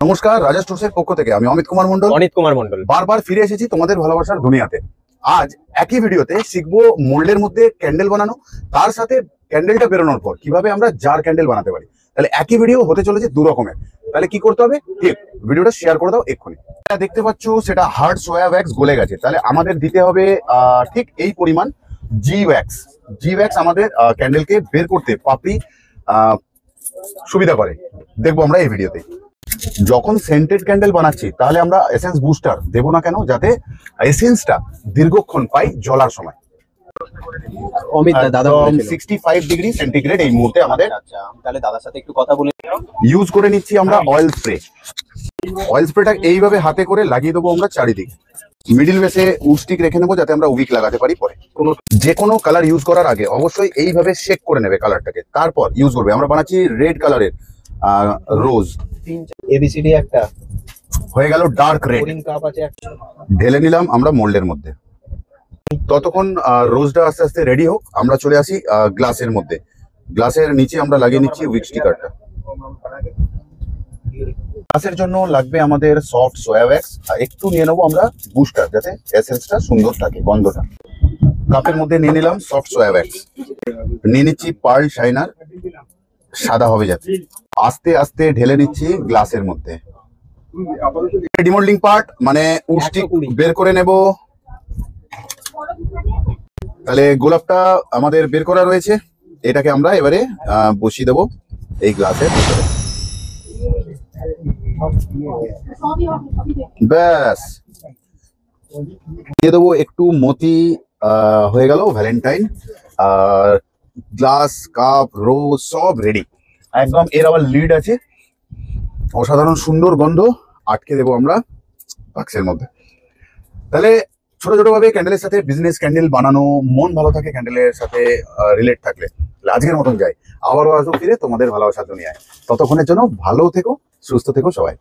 নমস্কার, রাজা স্টোর্সের পক্ষ থেকে আমি অমিত কুমার মন্ডল বারবার ফিরে এসেছি তোমাদের ভালোবাসার দুনিয়াতে। আজ একই ভিডিওতে শিখবো মোল্ডের মধ্যে ক্যান্ডেল বানানো, তার সাথে ক্যান্ডেলটা বেরোনোর পর কিভাবে আমরা জার ক্যান্ডেল বানাতে পারি। তাহলে একই ভিডিও হতে চলেছে দু রকমের। তাহলে কি করতে হবে, ঠিক ভিডিওটা শেয়ার করে দাও এক্ষুনি। দেখতে পাচ্ছ সেটা হার্ড সোয়া ওয়্যাক্স গলে গেছে, তাহলে আমাদের দিতে হবে ঠিক এই পরিমাণ জি ওয়্যাক্স আমাদের ক্যান্ডেলকে বের করতে পাপড়ি সুবিধা করে, দেখবো আমরা এই ভিডিওতে। যখন সেন্টেড ক্যান্ডেল বানাচ্ছি তাহলে আমরা এসেন্স বুস্টার দেবো না কেন, যাতে এসেন্সটা দীর্ঘক্ষণ পাই জ্বলার সময়। অমিত দাদা 65 ডিগ্রি সেন্টিগ্রেড এই মুহূর্তে আমাদের। আচ্ছা, তাহলে দাদার সাথে একটু কথা বলে ইউজ করে নিচ্ছি আমরা অয়েল স্প্রেটা এইভাবে হাতে করে লাগিয়ে দেবো আমরা চারিদিকে। মিডিল বেসে উড স্টিক রেখে নেবো যাতে আমরা উইক লাগাতে পারি পরে। যে কোনো কালার ইউজ করার আগে অবশ্যই এইভাবে শেক করে নেবে কালারটাকে, তারপর ইউজ করবে। আমরা বানাচ্ছি রেড কালারের রোজ, এবিসিডি একটা হয়ে গেল ডার্ক রেড। কাপ আছে একটা, ঢেলে নিলাম আমরা মোল্ডের মধ্যে। ততক্ষণ রোজটা আস্তে আস্তে রেডি হোক, আমরা চলে আসি গ্লাসের মধ্যে। গ্লাসের নিচে আমরা লাগিয়ে নিচ্ছি উইক স্টিকারটা। গ্লাসের জন্য লাগবে আমাদের সফট সোয়া ওয়্যাক্স, একটু নিয়ে নেবো আমরা বুস্টার, যাতে এসেন্সটা সুন্দর থাকে, গন্ধটা। কাপের মধ্যে নিয়ে নিলাম সফট সোয়া ওয়্যাক্স, নিয়ে নিচ্ছি পার্ল শাইনার, সাদা হবে যাতে। আস্তে আস্তে ঢেলে নিচ্ছি গ্লাসের মধ্যে। ডিমোল্ডিং পার্ট মানে উড স্টিক বের করে নেব। তাহলে গোলাপটা আমাদের বের করা রয়েছে, এটাকে আমরা এবারে বসিয়ে দেবো এই গ্লাসের ভিতরে। ব্যাস, দিয়ে দেবো একটু মতি, হয়ে গেল ভ্যালেন্টাইন। আর গ্লাস, কাপ, রোজ সব রেডি একদম। এর আবার লিড আছে, অসাধারণ সুন্দর গন্ধ। আটকে দেবো আমরা বাক্সের মধ্যে। তাহলে ছোট ছোট ভাবে ক্যান্ডেলের সাথে বিজনেস ক্যান্ডেল বানানো, মন ভালো থাকে ক্যান্ডেলের সাথে রিলেট থাকলে। আজকের মতন যাই, আবারও আসবো ফিরে তোমাদের ভালোবাসার দুনিয়ায়। ততক্ষণের জন্য ভালো থেকো, সুস্থ থেকো সবাই।